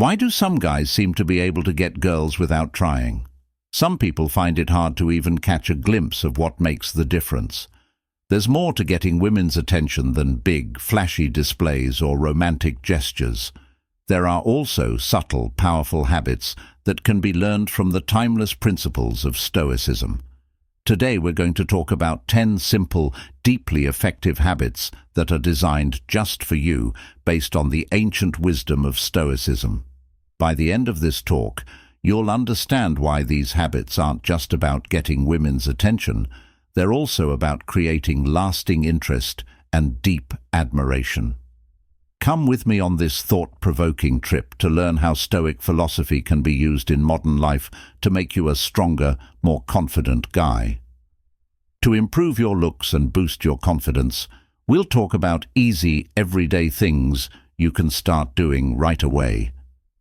Why do some guys seem to be able to get girls without trying? Some people find it hard to even catch a glimpse of what makes the difference. There's more to getting women's attention than big, flashy displays or romantic gestures. There are also subtle, powerful habits that can be learned from the timeless principles of Stoicism. Today we're going to talk about 10 simple, deeply effective habits that are designed just for you, based on the ancient wisdom of Stoicism. By the end of this talk, you'll understand why these habits aren't just about getting women's attention. They're also about creating lasting interest and deep admiration. Come with me on this thought-provoking trip to learn how Stoic philosophy can be used in modern life to make you a stronger, more confident guy. To improve your looks and boost your confidence, we'll talk about easy, everyday things you can start doing right away.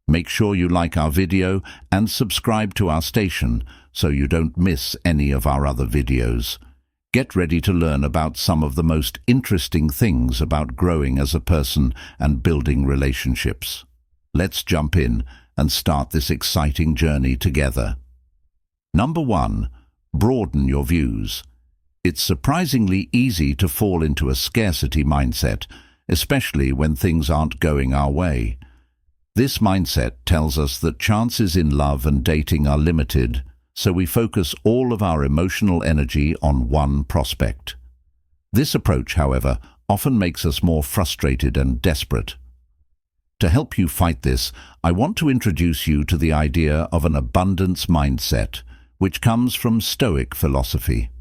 Make sure you like our video and subscribe to our station so you don't miss any of our other videos. Get ready to learn about some of the most interesting things about growing as a person and building relationships. Let's jump in and start this exciting journey together. Number 1. Broaden your views. It's surprisingly easy to fall into a scarcity mindset, especially when things aren't going our way. This mindset tells us that chances in love and dating are limited, so we focus all of our emotional energy on one prospect. This approach, however, often makes us more frustrated and desperate. To help you fight this, I want to introduce you to the idea of an abundance mindset, which comes from Stoic philosophy.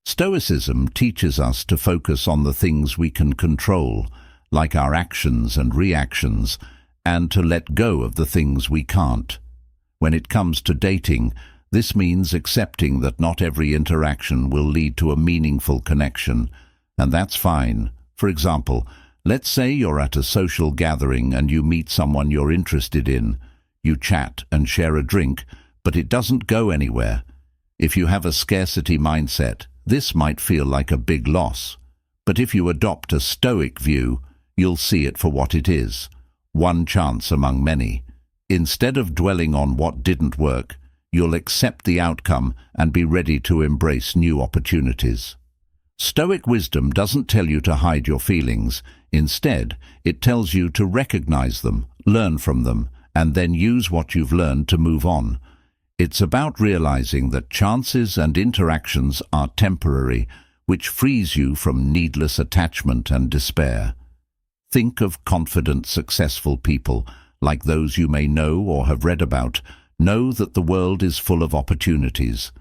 Stoicism teaches us to focus on the things we can control, like our actions and reactions, and to let go of the things we can't. When it comes to dating, this means accepting that not every interaction will lead to a meaningful connection, and that's fine. For example, let's say you're at a social gathering and you meet someone you're interested in. You chat and share a drink, but it doesn't go anywhere. If you have a scarcity mindset, this might feel like a big loss. But if you adopt a Stoic view, you'll see it for what it is: one chance among many. Instead of dwelling on what didn't work, you'll accept the outcome and be ready to embrace new opportunities. Stoic wisdom doesn't tell you to hide your feelings. Instead, it tells you to recognize them, learn from them, and then use what you've learned to move on. It's about realizing that chances and interactions are temporary, which frees you from needless attachment and despair. Think of confident, successful people, like those you may know or have read about. Know that the world is full of opportunities.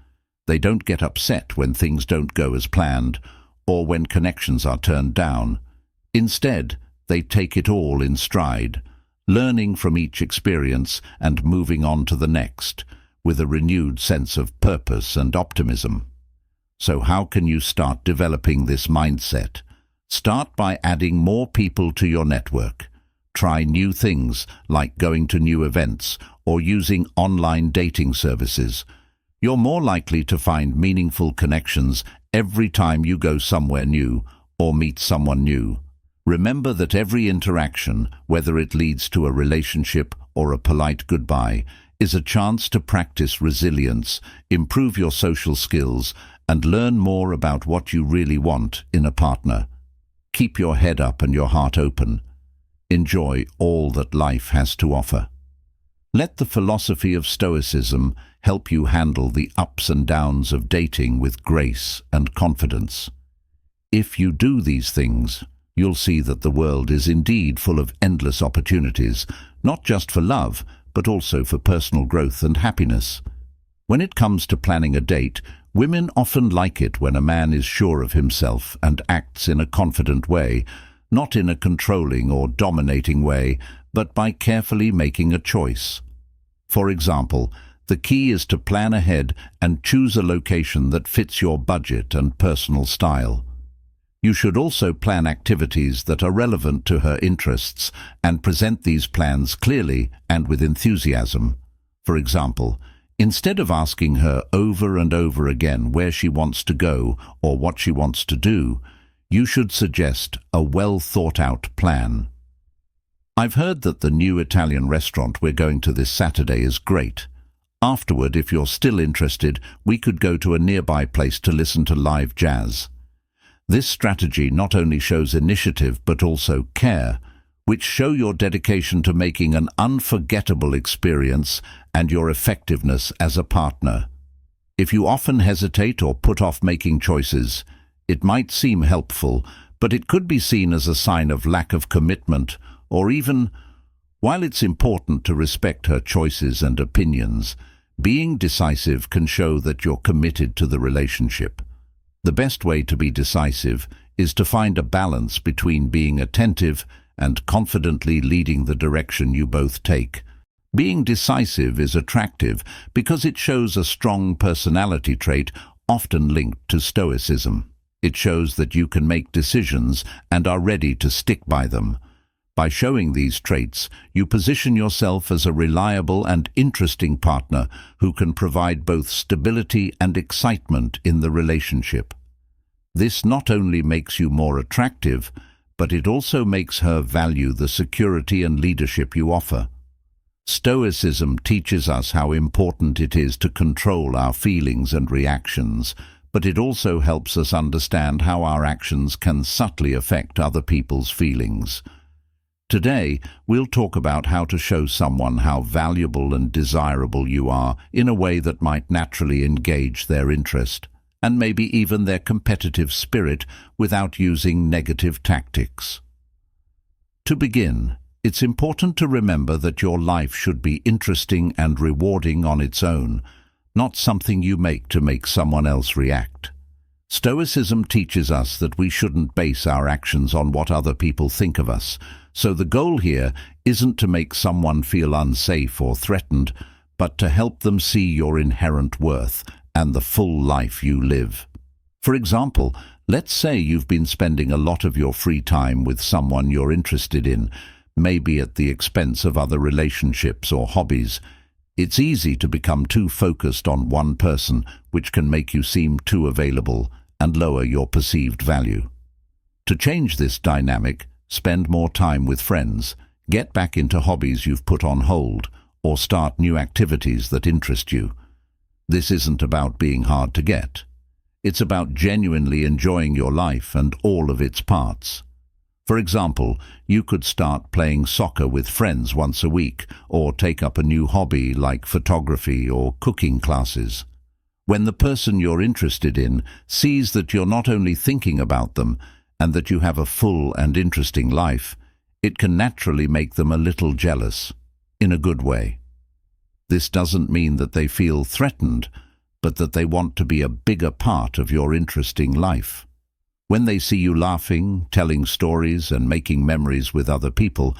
They don't get upset when things don't go as planned or when connections are turned down. Instead, they take it all in stride, learning from each experience and moving on to the next with a renewed sense of purpose and optimism. So how can you start developing this mindset? Start by adding more people to your network. Try new things like going to new events or using online dating services. You're more likely to find meaningful connections every time you go somewhere new or meet someone new. Remember that every interaction, whether it leads to a relationship or a polite goodbye, is a chance to practice resilience, improve your social skills, and learn more about what you really want in a partner. Keep your head up and your heart open. Enjoy all that life has to offer. Let the philosophy of Stoicism help you handle the ups and downs of dating with grace and confidence. If you do these things, you'll see that the world is indeed full of endless opportunities, not just for love, but also for personal growth and happiness. When it comes to planning a date, women often like it when a man is sure of himself and acts in a confident way, not in a controlling or dominating way, but by carefully making a choice. For example, the key is to plan ahead and choose a location that fits your budget and personal style. You should also plan activities that are relevant to her interests and present these plans clearly and with enthusiasm. For example, instead of asking her over and over again where she wants to go or what she wants to do, you should suggest a well-thought-out plan. I've heard that the new Italian restaurant we're going to this Saturday is great. Afterward, if you're still interested, we could go to a nearby place to listen to live jazz. This strategy not only shows initiative but also care, which show your dedication to making an unforgettable experience and your effectiveness as a partner. If you often hesitate or put off making choices, it might seem helpful, but it could be seen as a sign of lack of commitment, or even, while it's important to respect her choices and opinions, being decisive can show that you're committed to the relationship. The best way to be decisive is to find a balance between being attentive and confidently leading the direction you both take. Being decisive is attractive because it shows a strong personality trait often linked to Stoicism. It shows that you can make decisions and are ready to stick by them. By showing these traits, you position yourself as a reliable and interesting partner who can provide both stability and excitement in the relationship. This not only makes you more attractive, but it also makes her value the security and leadership you offer. Stoicism teaches us how important it is to control our feelings and reactions, but it also helps us understand how our actions can subtly affect other people's feelings. Today, we'll talk about how to show someone how valuable and desirable you are in a way that might naturally engage their interest, and maybe even their competitive spirit, without using negative tactics. To begin, it's important to remember that your life should be interesting and rewarding on its own, not something you make to make someone else react. Stoicism teaches us that we shouldn't base our actions on what other people think of us, so the goal here isn't to make someone feel unsafe or threatened, but to help them see your inherent worth and the full life you live. For example, let's say you've been spending a lot of your free time with someone you're interested in, maybe at the expense of other relationships or hobbies. It's easy to become too focused on one person, which can make you seem too available and lower your perceived value. To change this dynamic, spend more time with friends, get back into hobbies you've put on hold, or start new activities that interest you. This isn't about being hard to get. It's about genuinely enjoying your life and all of its parts. For example, you could start playing soccer with friends once a week, or take up a new hobby like photography or cooking classes. When the person you're interested in sees that you're not only thinking about them, and that you have a full and interesting life, it can naturally make them a little jealous, in a good way. This doesn't mean that they feel threatened, but that they want to be a bigger part of your interesting life. When they see you laughing, telling stories, and making memories with other people,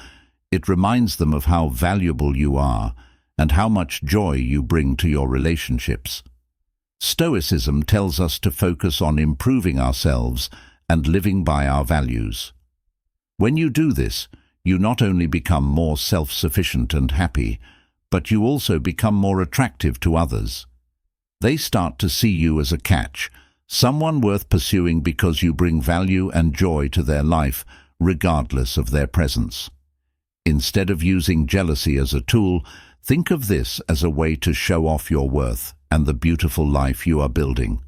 it reminds them of how valuable you are and how much joy you bring to your relationships. Stoicism tells us to focus on improving ourselves and living by our values. When you do this, you not only become more self-sufficient and happy, but you also become more attractive to others. They start to see you as a catch, someone worth pursuing because you bring value and joy to their life, regardless of their presence. Instead of using jealousy as a tool, think of this as a way to show off your worth and the beautiful life you are building.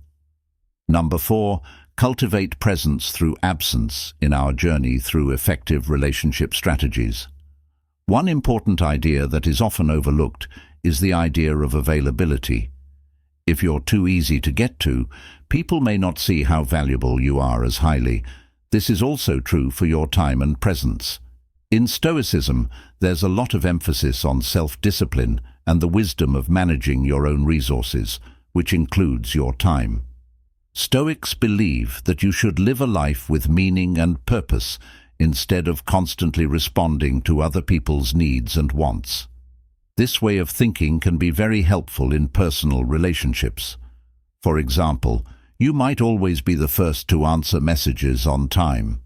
Number 4, cultivate presence through absence in our journey through effective relationship strategies. One important idea that is often overlooked is the idea of availability. If you're too easy to get to, people may not see how valuable you are as highly. This is also true for your time and presence. In Stoicism, there's a lot of emphasis on self-discipline and the wisdom of managing your own resources, which includes your time. Stoics believe that you should live a life with meaning and purpose instead of constantly responding to other people's needs and wants. This way of thinking can be very helpful in personal relationships. For example, you might always be the first to answer messages on time.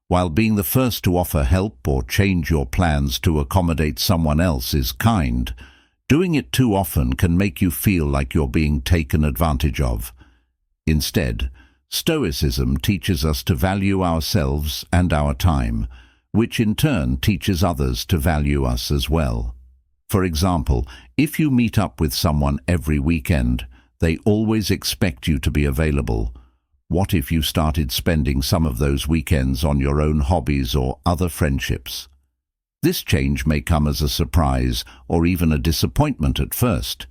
While being the first to offer help or change your plans to accommodate someone else is kind, doing it too often can make you feel like you're being taken advantage of. Instead, Stoicism teaches us to value ourselves and our time, which in turn teaches others to value us as well. For example, if you meet up with someone every weekend, they always expect you to be available. What if you started spending some of those weekends on your own hobbies or other friendships? This change may come as a surprise or even a disappointment at first,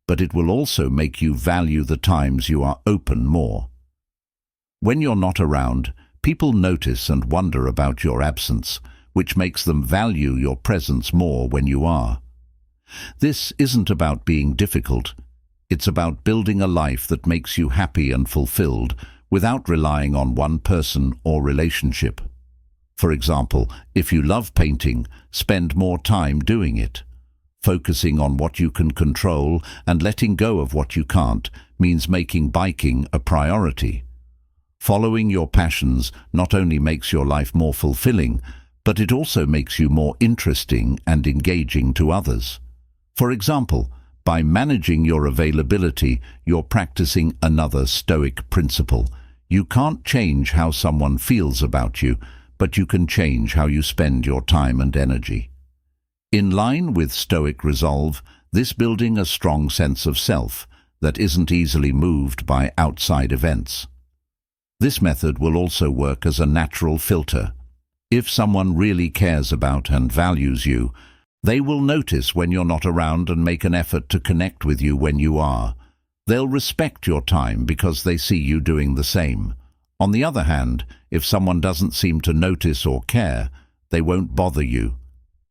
but it will also make you value the times you are open more. When you're not around, people notice and wonder about your absence, which makes them value your presence more when you are. This isn't about being difficult. It's about building a life that makes you happy and fulfilled without relying on one person or relationship. For example, if you love painting, spend more time doing it. Focusing on what you can control and letting go of what you can't means making biking a priority. Following your passions not only makes your life more fulfilling, but it also makes you more interesting and engaging to others. For example, by managing your availability, you're practicing another Stoic principle. You can't change how someone feels about you, but you can change how you spend your time and energy. In line with Stoic resolve, this building a strong sense of self that isn't easily moved by outside events. This method will also work as a natural filter. If someone really cares about and values you, they will notice when you're not around and make an effort to connect with you when you are. They'll respect your time because they see you doing the same. On the other hand, if someone doesn't seem to notice or care, they won't bother you.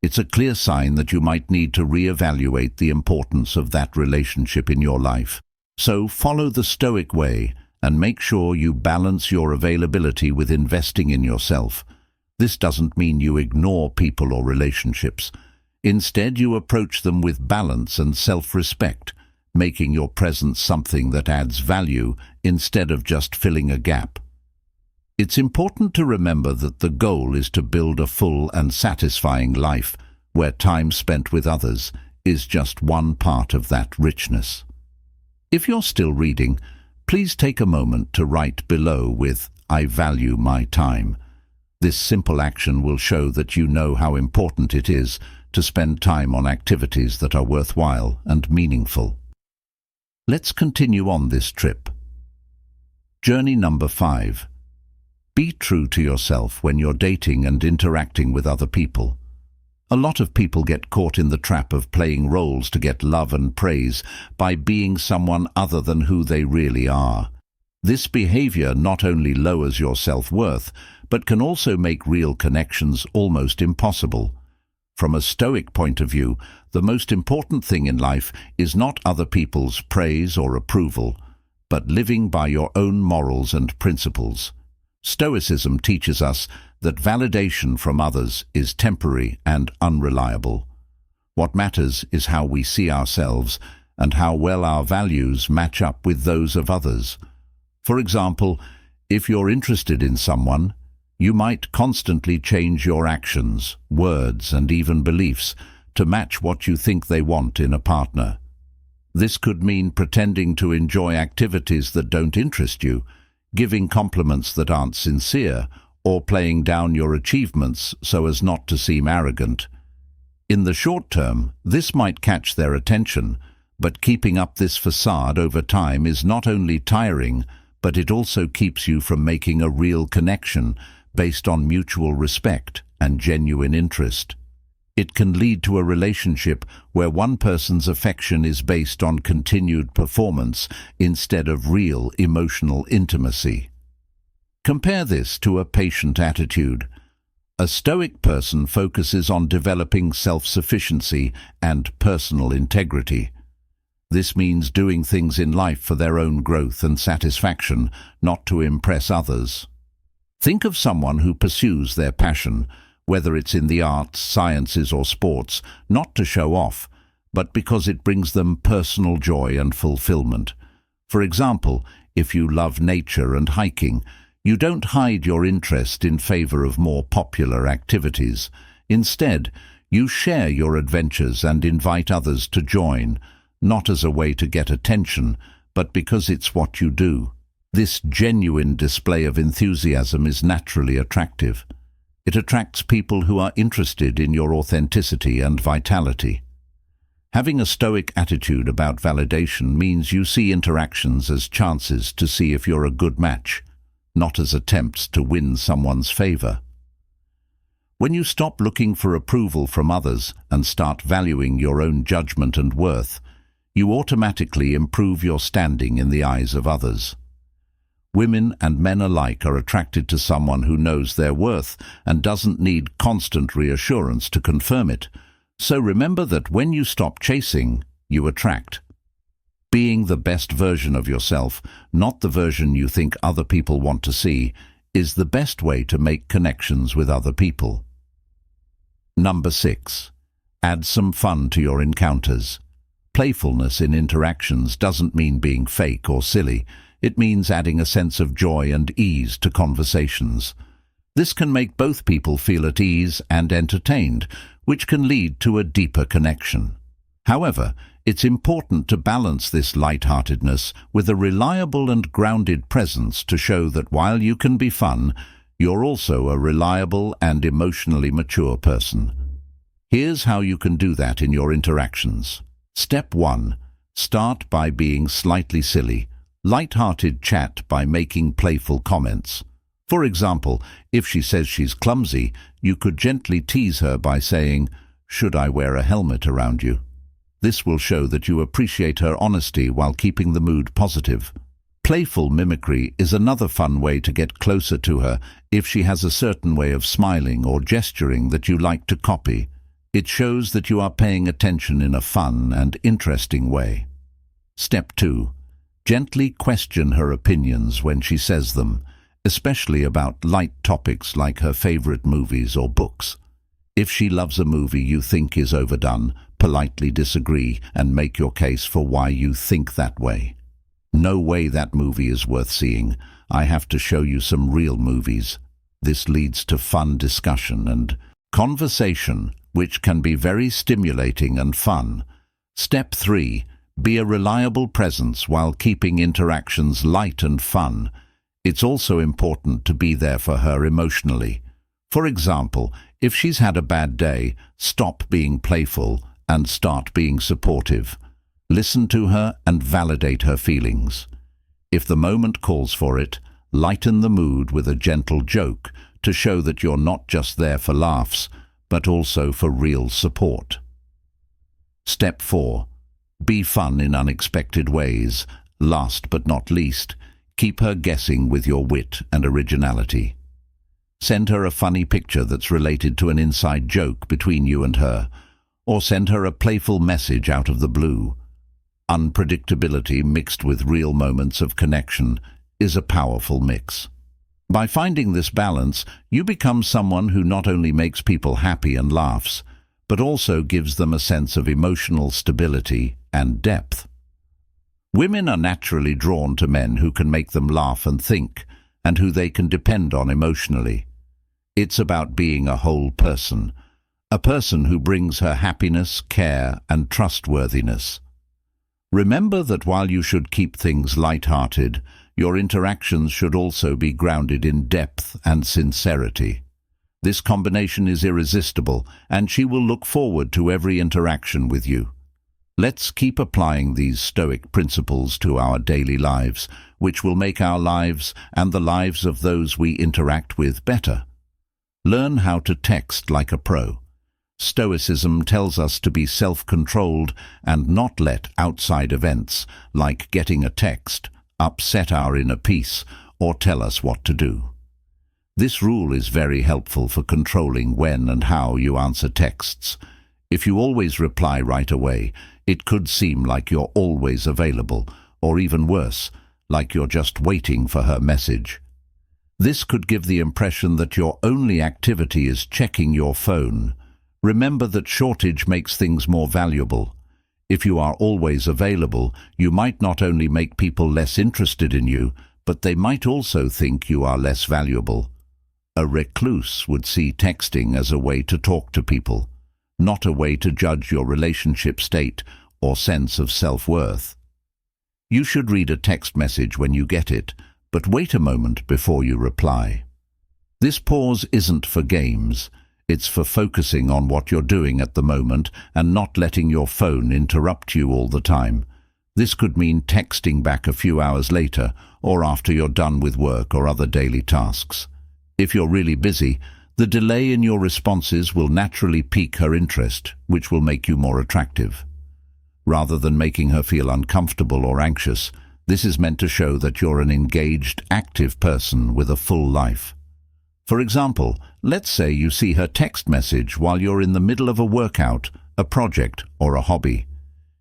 It's a clear sign that you might need to reevaluate the importance of that relationship in your life. So follow the Stoic way and make sure you balance your availability with investing in yourself. This doesn't mean you ignore people or relationships. Instead, you approach them with balance and self-respect, making your presence something that adds value instead of just filling a gap. It's important to remember that the goal is to build a full and satisfying life, where time spent with others is just one part of that richness. If you're still reading, please take a moment to write below with "I value my time." This simple action will show that you know how important it is to spend time on activities that are worthwhile and meaningful. Let's continue on this trip. Journey number 5. Be true to yourself when you're dating and interacting with other people. A lot of people get caught in the trap of playing roles to get love and praise by being someone other than who they really are. This behavior not only lowers your self-worth, but can also make real connections almost impossible. From a Stoic point of view, the most important thing in life is not other people's praise or approval, but living by your own morals and principles. Stoicism teaches us that validation from others is temporary and unreliable. What matters is how we see ourselves and how well our values match up with those of others. For example, if you're interested in someone, you might constantly change your actions, words, and even beliefs to match what you think they want in a partner. This could mean pretending to enjoy activities that don't interest you, giving compliments that aren't sincere, or playing down your achievements so as not to seem arrogant. In the short term, this might catch their attention, but keeping up this facade over time is not only tiring, but it also keeps you from making a real connection based on mutual respect and genuine interest. It can lead to a relationship where one person's affection is based on continued performance instead of real emotional intimacy. Compare this to a patient attitude. A Stoic person focuses on developing self-sufficiency and personal integrity. This means doing things in life for their own growth and satisfaction, not to impress others. Think of someone who pursues their passion, whether it's in the arts, sciences, or sports, not to show off, but because it brings them personal joy and fulfillment. For example, if you love nature and hiking, you don't hide your interest in favor of more popular activities. Instead, you share your adventures and invite others to join, not as a way to get attention, but because it's what you do. This genuine display of enthusiasm is naturally attractive. It attracts people who are interested in your authenticity and vitality. Having a stoic attitude about validation means you see interactions as chances to see if you're a good match, not as attempts to win someone's favor. When you stop looking for approval from others and start valuing your own judgment and worth, you automatically improve your standing in the eyes of others. Women and men alike are attracted to someone who knows their worth and doesn't need constant reassurance to confirm it. So remember that when you stop chasing, you attract. Being the best version of yourself, not the version you think other people want to see, is the best way to make connections with other people. Number 6. Add some fun to your encounters. Playfulness in interactions doesn't mean being fake or silly. It means adding a sense of joy and ease to conversations. This can make both people feel at ease and entertained, which can lead to a deeper connection. However, it's important to balance this lightheartedness with a reliable and grounded presence to show that while you can be fun, you're also a reliable and emotionally mature person. Here's how you can do that in your interactions. Step 1. Start by being slightly silly. Light-hearted chat by making playful comments. For example, if she says she's clumsy, you could gently tease her by saying, "Should I wear a helmet around you?" This will show that you appreciate her honesty while keeping the mood positive. Playful mimicry is another fun way to get closer to her if she has a certain way of smiling or gesturing that you like to copy. It shows that you are paying attention in a fun and interesting way. Step 2. Gently question her opinions when she says them, especially about light topics like her favorite movies or books. If she loves a movie you think is overdone, politely disagree and make your case for why you think that way. "No way that movie is worth seeing. I have to show you some real movies." This leads to fun discussion and conversation, which can be very stimulating and fun. Step 3. Be a reliable presence while keeping interactions light and fun. It's also important to be there for her emotionally. For example, if she's had a bad day, stop being playful and start being supportive. Listen to her and validate her feelings. If the moment calls for it, lighten the mood with a gentle joke to show that you're not just there for laughs, but also for real support. Step 4. Be fun in unexpected ways. Last but not least, keep her guessing with your wit and originality. Send her a funny picture that's related to an inside joke between you and her, or send her a playful message out of the blue. Unpredictability mixed with real moments of connection is a powerful mix. By finding this balance, you become someone who not only makes people happy and laughs, but also gives them a sense of emotional stability and depth. Women are naturally drawn to men who can make them laugh and think, and who they can depend on emotionally. It's about being a whole person, a person who brings her happiness, care, and trustworthiness. Remember that while you should keep things light-hearted, your interactions should also be grounded in depth and sincerity. This combination is irresistible, and she will look forward to every interaction with you. Let's keep applying these Stoic principles to our daily lives, which will make our lives and the lives of those we interact with better. Learn how to text like a pro. Stoicism tells us to be self-controlled and not let outside events, like getting a text, upset our inner peace or tell us what to do. This rule is very helpful for controlling when and how you answer texts. If you always reply right away, it could seem like you're always available, or even worse, like you're just waiting for her message. This could give the impression that your only activity is checking your phone. Remember that shortage makes things more valuable. If you are always available, you might not only make people less interested in you, but they might also think you are less valuable. A recluse would see texting as a way to talk to people, not a way to judge your relationship state or sense of self-worth. You should read a text message when you get it, but wait a moment before you reply. This pause isn't for games. It's for focusing on what you're doing at the moment and not letting your phone interrupt you all the time. This could mean texting back a few hours later or after you're done with work or other daily tasks. If you're really busy, the delay in your responses will naturally pique her interest, which will make you more attractive. Rather than making her feel uncomfortable or anxious, this is meant to show that you're an engaged, active person with a full life. For example, let's say you see her text message while you're in the middle of a workout, a project, or a hobby.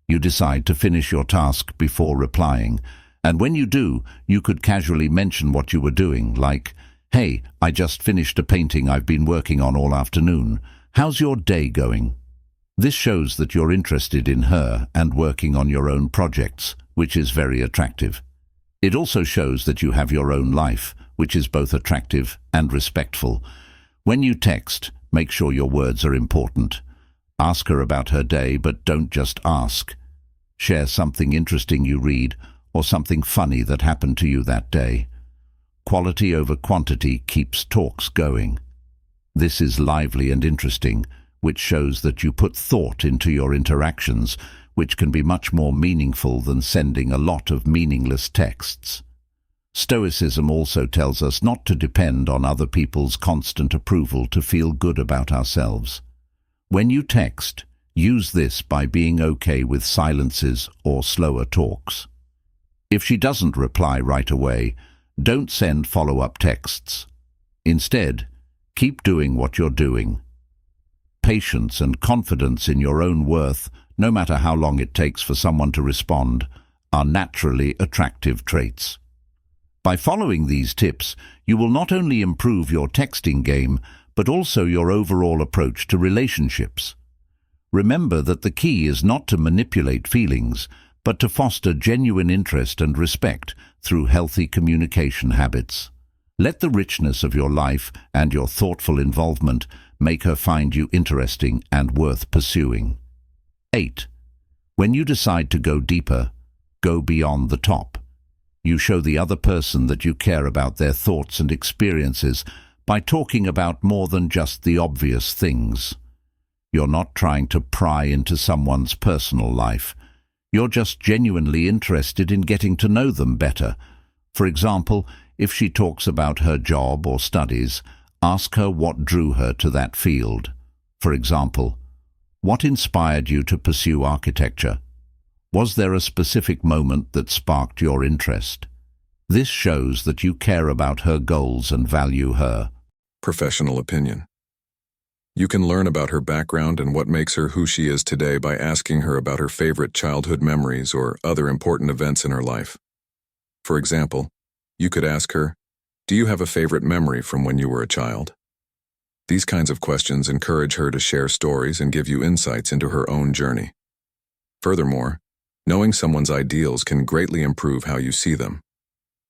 You decide to finish your task before replying, and when you do, you could casually mention what you were doing, like, "Hey, I just finished a painting I've been working on all afternoon. How's your day going?" This shows that you're interested in her and working on your own projects, which is very attractive. It also shows that you have your own life, which is both attractive and respectful. When you text, make sure your words are important. Ask her about her day, but don't just ask. Share something interesting you read or something funny that happened to you that day. Quality over quantity keeps talks going. This is lively and interesting, which shows that you put thought into your interactions, which can be much more meaningful than sending a lot of meaningless texts. Stoicism also tells us not to depend on other people's constant approval to feel good about ourselves. When you text, use this by being okay with silences or slower talks. If she doesn't reply right away, don't send follow-up texts. Instead, keep doing what you're doing. Patience and confidence in your own worth, no matter how long it takes for someone to respond, are naturally attractive traits. By following these tips, you will not only improve your texting game, but also your overall approach to relationships. Remember that the key is not to manipulate feelings, but to foster genuine interest and respect through healthy communication habits. Let the richness of your life and your thoughtful involvement make her find you interesting and worth pursuing. 8. When you decide to go deeper, go beyond the top. You show the other person that you care about their thoughts and experiences by talking about more than just the obvious things. You're not trying to pry into someone's personal life. You're just genuinely interested in getting to know them better. For example, if she talks about her job or studies, ask her what drew her to that field. For example, what inspired you to pursue architecture? Was there a specific moment that sparked your interest? This shows that you care about her goals and value her. Professional opinion. You can learn about her background and what makes her who she is today by asking her about her favorite childhood memories or other important events in her life. For example, you could ask her, "Do you have a favorite memory from when you were a child?" These kinds of questions encourage her to share stories and give you insights into her own journey. Furthermore, knowing someone's ideals can greatly improve how you see them.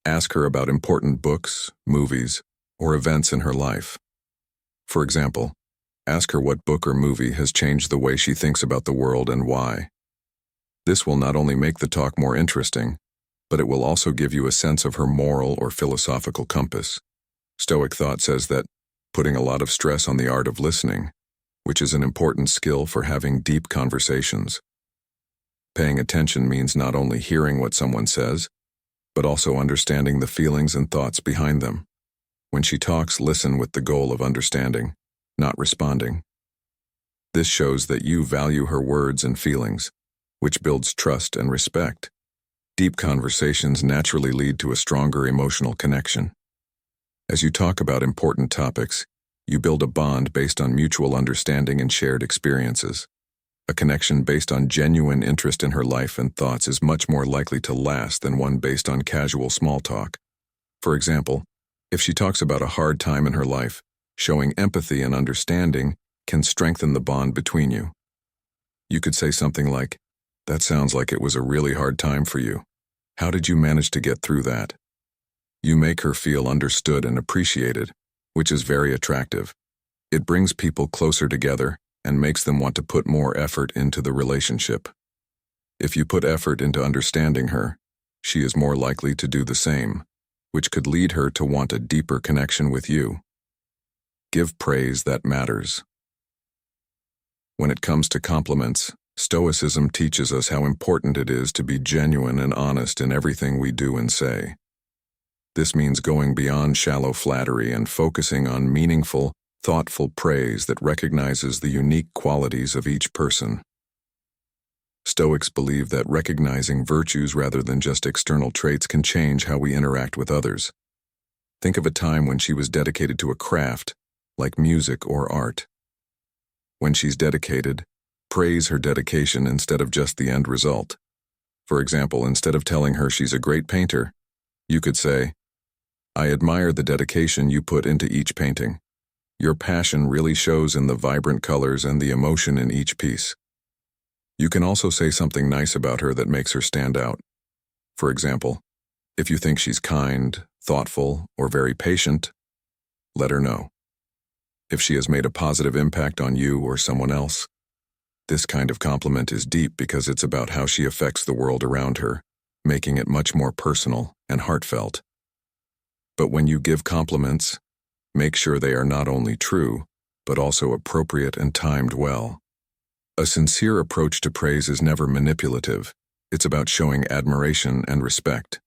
Ask her about important books, movies, or events in her life. For example, ask her what book or movie has changed the way she thinks about the world and why. This will not only make the talk more interesting, but it will also give you a sense of her moral or philosophical compass. Stoic thought says that putting a lot of stress on the art of listening, which is an important skill for having deep conversations. Paying attention means not only hearing what someone says, but also understanding the feelings and thoughts behind them. When she talks, listen with the goal of understanding, not responding. This shows that you value her words and feelings, which builds trust and respect. Deep conversations naturally lead to a stronger emotional connection. As you talk about important topics, you build a bond based on mutual understanding and shared experiences. A connection based on genuine interest in her life and thoughts is much more likely to last than one based on casual small talk. For example, if she talks about a hard time in her life, showing empathy and understanding can strengthen the bond between you. You could say something like, "That sounds like it was a really hard time for you. How did you manage to get through that?" You make her feel understood and appreciated, which is very attractive. It brings people closer together and makes them want to put more effort into the relationship. If you put effort into understanding her, she is more likely to do the same, which could lead her to want a deeper connection with you. Give praise that matters. When it comes to compliments, Stoicism teaches us how important it is to be genuine and honest in everything we do and say. This means going beyond shallow flattery and focusing on meaningful, thoughtful praise that recognizes the unique qualities of each person. Stoics believe that recognizing virtues rather than just external traits can change how we interact with others. Think of a time when she was dedicated to a craft, like music or art. When she's dedicated, praise her dedication instead of just the end result. For example, instead of telling her she's a great painter, you could say, "I admire the dedication you put into each painting. Your passion really shows in the vibrant colors and the emotion in each piece." You can also say something nice about her that makes her stand out. For example, if you think she's kind, thoughtful, or very patient, let her know. If she has made a positive impact on you or someone else, this kind of compliment is deep because it's about how she affects the world around her, making it much more personal and heartfelt. But when you give compliments, make sure they are not only true, but also appropriate and timed well. A sincere approach to praise is never manipulative. It's about showing admiration and respect.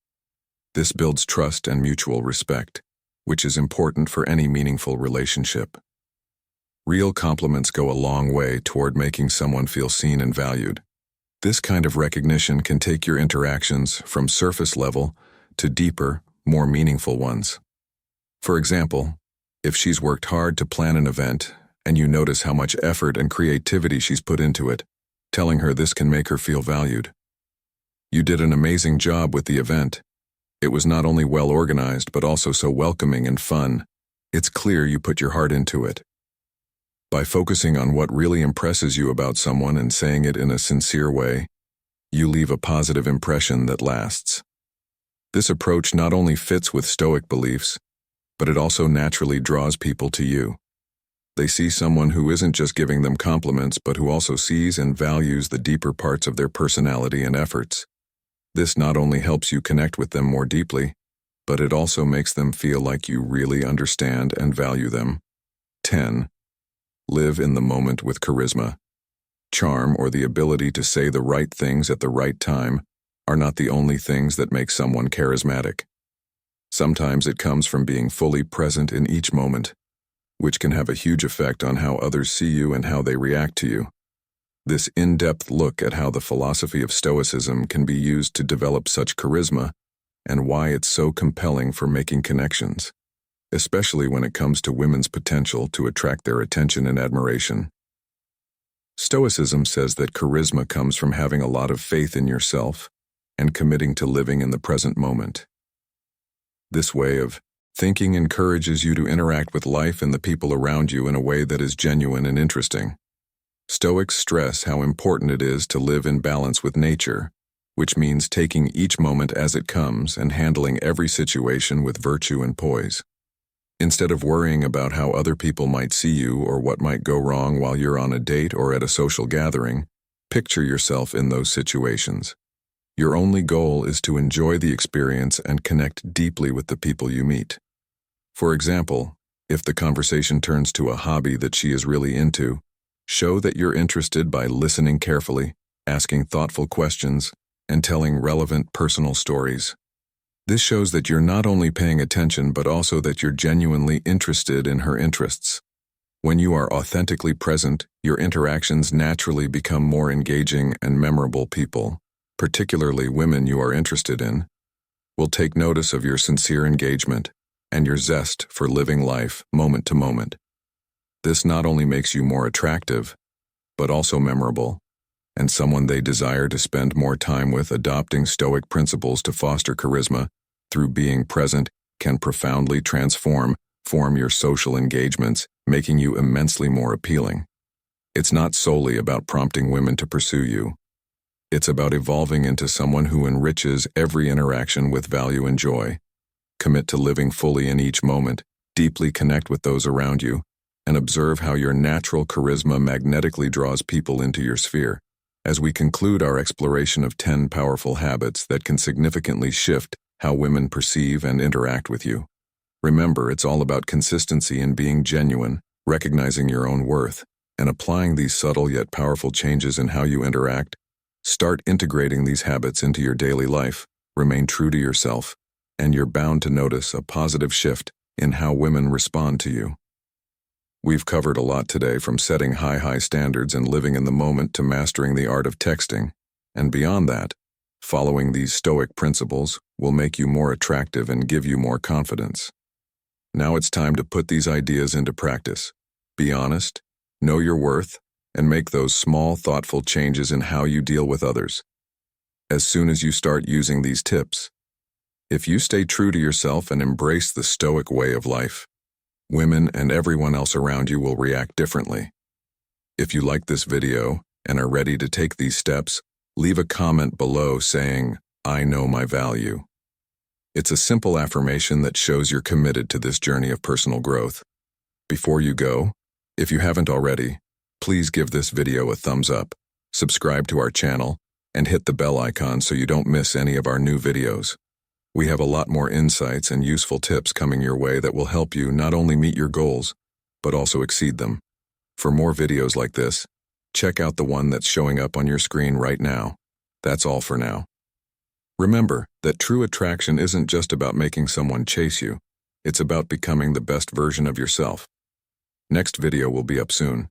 This builds trust and mutual respect, which is important for any meaningful relationship. Real compliments go a long way toward making someone feel seen and valued. This kind of recognition can take your interactions from surface level to deeper, more meaningful ones. For example, if she's worked hard to plan an event and you notice how much effort and creativity she's put into it, telling her this can make her feel valued. You did an amazing job with the event. It was not only well organized, but also so welcoming and fun. It's clear you put your heart into it. By focusing on what really impresses you about someone and saying it in a sincere way, you leave a positive impression that lasts. This approach not only fits with Stoic beliefs, but it also naturally draws people to you. They see someone who isn't just giving them compliments, but who also sees and values the deeper parts of their personality and efforts. This not only helps you connect with them more deeply, but it also makes them feel like you really understand and value them. 10. Live in the moment with charisma. Charm, or the ability to say the right things at the right time, are not the only things that make someone charismatic. Sometimes it comes from being fully present in each moment, which can have a huge effect on how others see you and how they react to you. This in-depth look at how the philosophy of Stoicism can be used to develop such charisma and why it's so compelling for making connections, especially when it comes to women's potential to attract their attention and admiration. Stoicism says that charisma comes from having a lot of faith in yourself and committing to living in the present moment. This way of thinking encourages you to interact with life and the people around you in a way that is genuine and interesting. Stoics stress how important it is to live in balance with nature, which means taking each moment as it comes and handling every situation with virtue and poise. Instead of worrying about how other people might see you or what might go wrong while you're on a date or at a social gathering, picture yourself in those situations. Your only goal is to enjoy the experience and connect deeply with the people you meet. For example, if the conversation turns to a hobby that she is really into, show that you're interested by listening carefully, asking thoughtful questions, and telling relevant personal stories. This shows that you're not only paying attention but also that you're genuinely interested in her interests. When you are authentically present, your interactions naturally become more engaging and memorable. People, particularly women you are interested in, will take notice of your sincere engagement and your zest for living life moment to moment. This not only makes you more attractive, but also memorable, and someone they desire to spend more time with. Adopting Stoic principles to foster charisma through being present can profoundly transform your social engagements, making you immensely more appealing. It's not solely about prompting women to pursue you. It's about evolving into someone who enriches every interaction with value and joy. Commit to living fully in each moment, deeply connect with those around you, and observe how your natural charisma magnetically draws people into your sphere. As we conclude our exploration of 10 powerful habits that can significantly shift how women perceive and interact with you, Remember, it's all about consistency and being genuine, recognizing your own worth, and applying these subtle yet powerful changes in how you interact. Start integrating these habits into your daily life, remain true to yourself, and you're bound to notice a positive shift in how women respond to you. We've covered a lot today, from setting high standards and living in the moment to mastering the art of texting. And beyond that, following these Stoic principles will make you more attractive and give you more confidence. Now it's time to put these ideas into practice. Be honest, know your worth, and make those small, thoughtful changes in how you deal with others. As soon as you start using these tips, if you stay true to yourself and embrace the Stoic way of life, women and everyone else around you will react differently. If you like this video and are ready to take these steps, leave a comment below saying, "I know my value." It's a simple affirmation that shows you're committed to this journey of personal growth. Before you go, if you haven't already, please give this video a thumbs up, subscribe to our channel, and hit the bell icon so you don't miss any of our new videos. We have a lot more insights and useful tips coming your way that will help you not only meet your goals, but also exceed them. For more videos like this, check out the one that's showing up on your screen right now. That's all for now. Remember that true attraction isn't just about making someone chase you, it's about becoming the best version of yourself. Next video will be up soon.